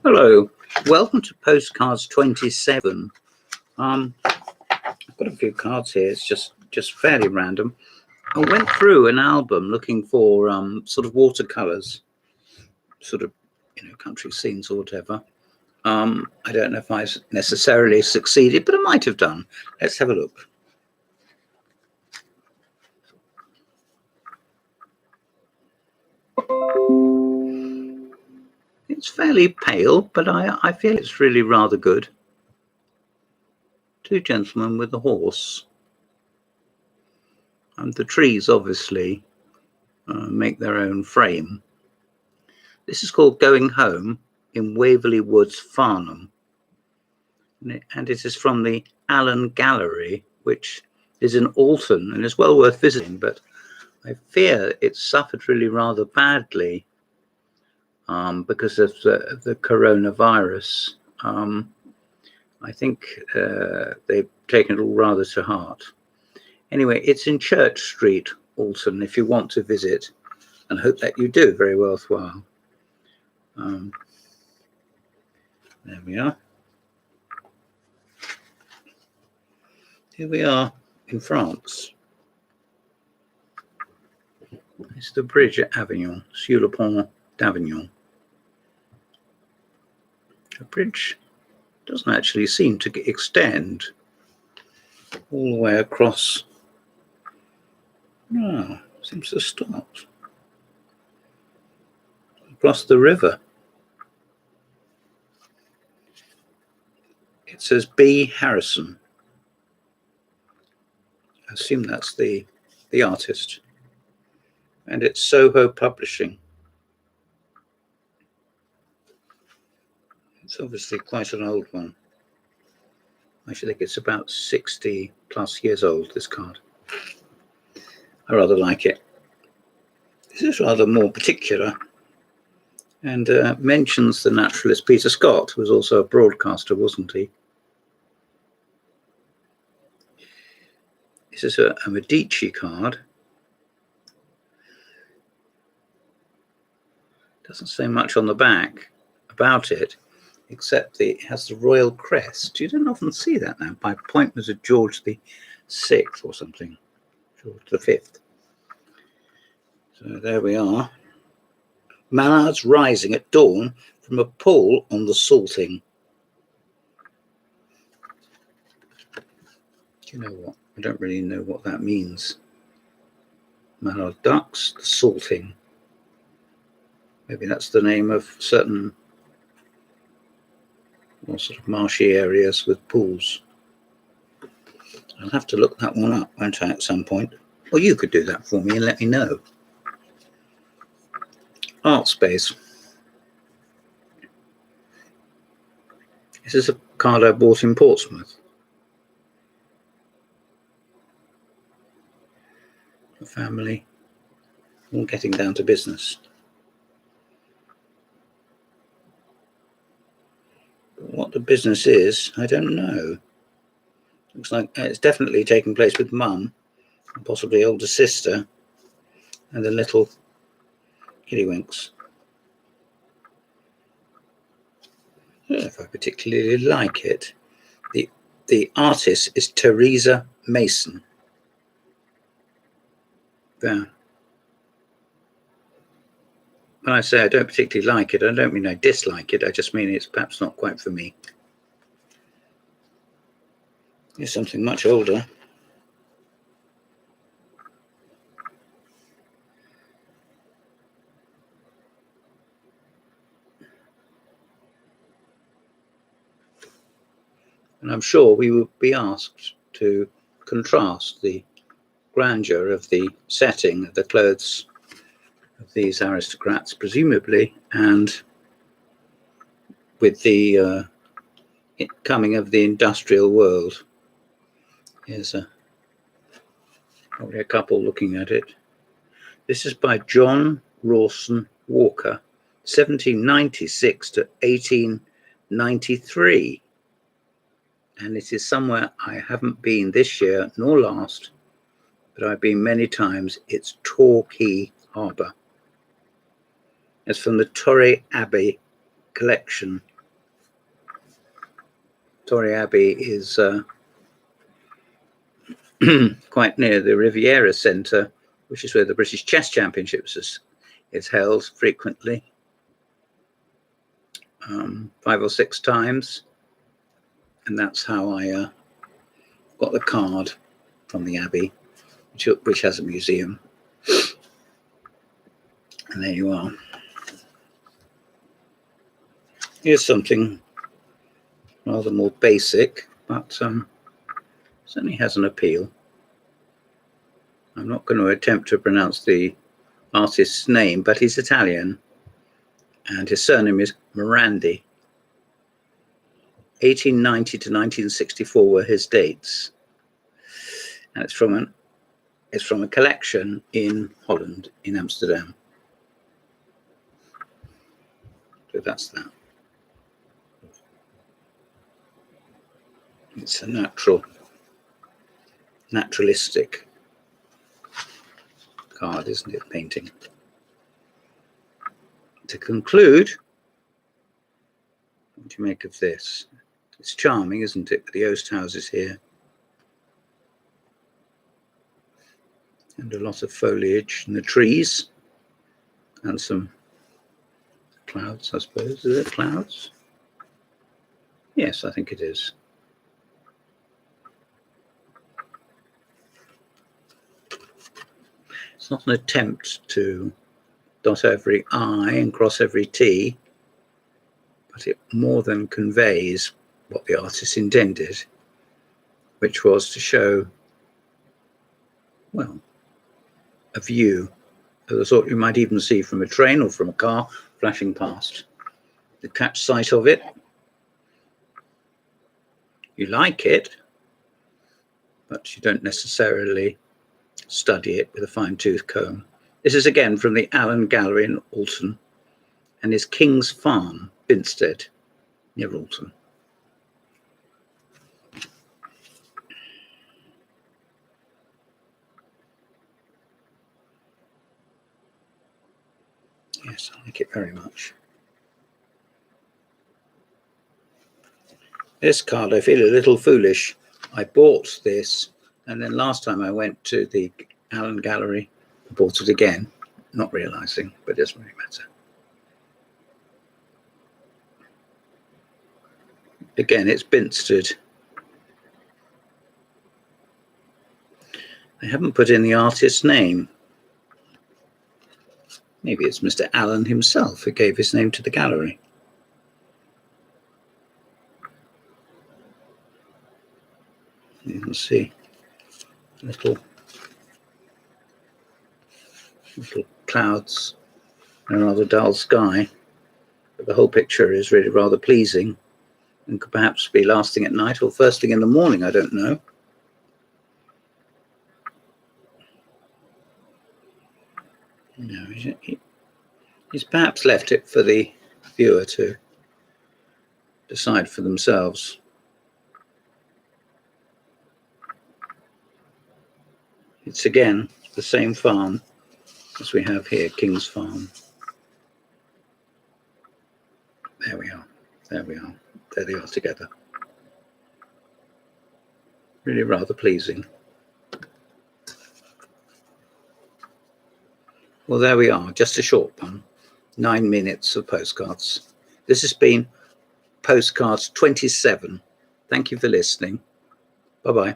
Hello, welcome to Postcards 27. I've got a few cards here. It's just fairly random. I went through an album looking for sort of watercolors, sort of country scenes or whatever. I don't know if I necessarily succeeded, but I might have done. Let's have a look. It's fairly pale, but I feel it's really rather good. Two gentlemen with a horse. And the trees obviously make their own frame. This is called Going Home in Waverley Woods, Farnham. And it is from the Alton Gallery, which is in Alton and is well worth visiting, but I fear it suffered really rather badly because of the coronavirus. I think they've taken it all rather to heart. Anyway, it's in Church Street, Alton, if you want to visit, and hope that you do. Very worthwhile. There we are. Here we are in France. It's the bridge at Avignon, sur le pont d'Avignon. The bridge doesn't actually seem to extend all the way across. No, seems to stop across the river. It says B. Harrison. I assume that's the artist. And it's Soho Publishing. It's obviously quite an old one. I should think it's about 60 plus years old, this card. I rather like it. This is rather more particular and mentions the naturalist Peter Scott, who was also a broadcaster, wasn't he? This is a Medici card. Doesn't say much on the back about it, except it has the royal crest. You don't often see that now, by appointment of George the VI or something, George the V. So there we are. Mallards rising at dawn from a pool on the Salting. Do you know what? I don't really know what that means. Mallard ducks, the Salting. Maybe that's the name of certain sort of marshy areas with pools. I'll have to look that one up, won't I, at some point? Or you could do that for me and let me know. Art space. This is a card I bought in Portsmouth. A family all getting down to business. But what the business is, I don't know. Looks like it's definitely taking place with Mum, and possibly older sister, and the little kiddywinks. I don't know if I particularly like it. The artist is Teresa Mason. There. When I say I don't particularly like it, I don't mean I dislike it. I just mean it's perhaps not quite for me. Here's something much older. And I'm sure we will be asked to contrast the grandeur of the setting of the clothes of these aristocrats, presumably, and with the coming of the industrial world. Here's probably a couple looking at it. This is by John Rawson Walker, 1796 to 1893. And it is somewhere I haven't been this year nor last, but I've been many times. It's Torquay Harbour. It's from the Torre Abbey collection. Torre Abbey is quite near the Riviera Centre, which is where the British Chess Championships is held frequently, 5 or 6 times. And that's how I got the card from the Abbey, which has a museum. And there you are. Here's something rather more basic, but certainly has an appeal. I'm not going to attempt to pronounce the artist's name, but he's Italian, and his surname is Morandi. 1890 to 1964 were his dates, and it's from a collection in Holland, in Amsterdam. So that's that. It's a naturalistic card, isn't it? Painting. To conclude, what do you make of this? It's charming, isn't it? The oast houses here. And a lot of foliage in the trees. And some clouds, I suppose. Is it clouds? Yes, I think it is. It's not an attempt to dot every I and cross every T, but it more than conveys what the artist intended, which was to show, well, a view of the sort you might even see from a train or from a car flashing past. You catch sight of it, you like it, but you don't necessarily study it with a fine-tooth comb. This is again from the Alton Gallery in Alton, and is King's Farm, Binstead, near Alton. Yes, I like it very much. This card, I feel a little foolish. I bought this, and then last time I went to the Alton Gallery, I bought it again, not realising, but it doesn't really matter. Again, it's Binstead. They haven't put in the artist's name. Maybe it's Mr. Allen himself who gave his name to the gallery. You can see little clouds and a rather dull sky, but the whole picture is really rather pleasing and could perhaps be last thing at night or first thing in the morning, I don't know. No, he's perhaps left it for the viewer to decide for themselves. It's again the same farm as we have here, King's Farm. There we are. There we are. There they are together. Really rather pleasing. Well, there we are. Just a short one. 9 minutes of postcards. This has been Postcards 27. Thank you for listening. Bye-bye.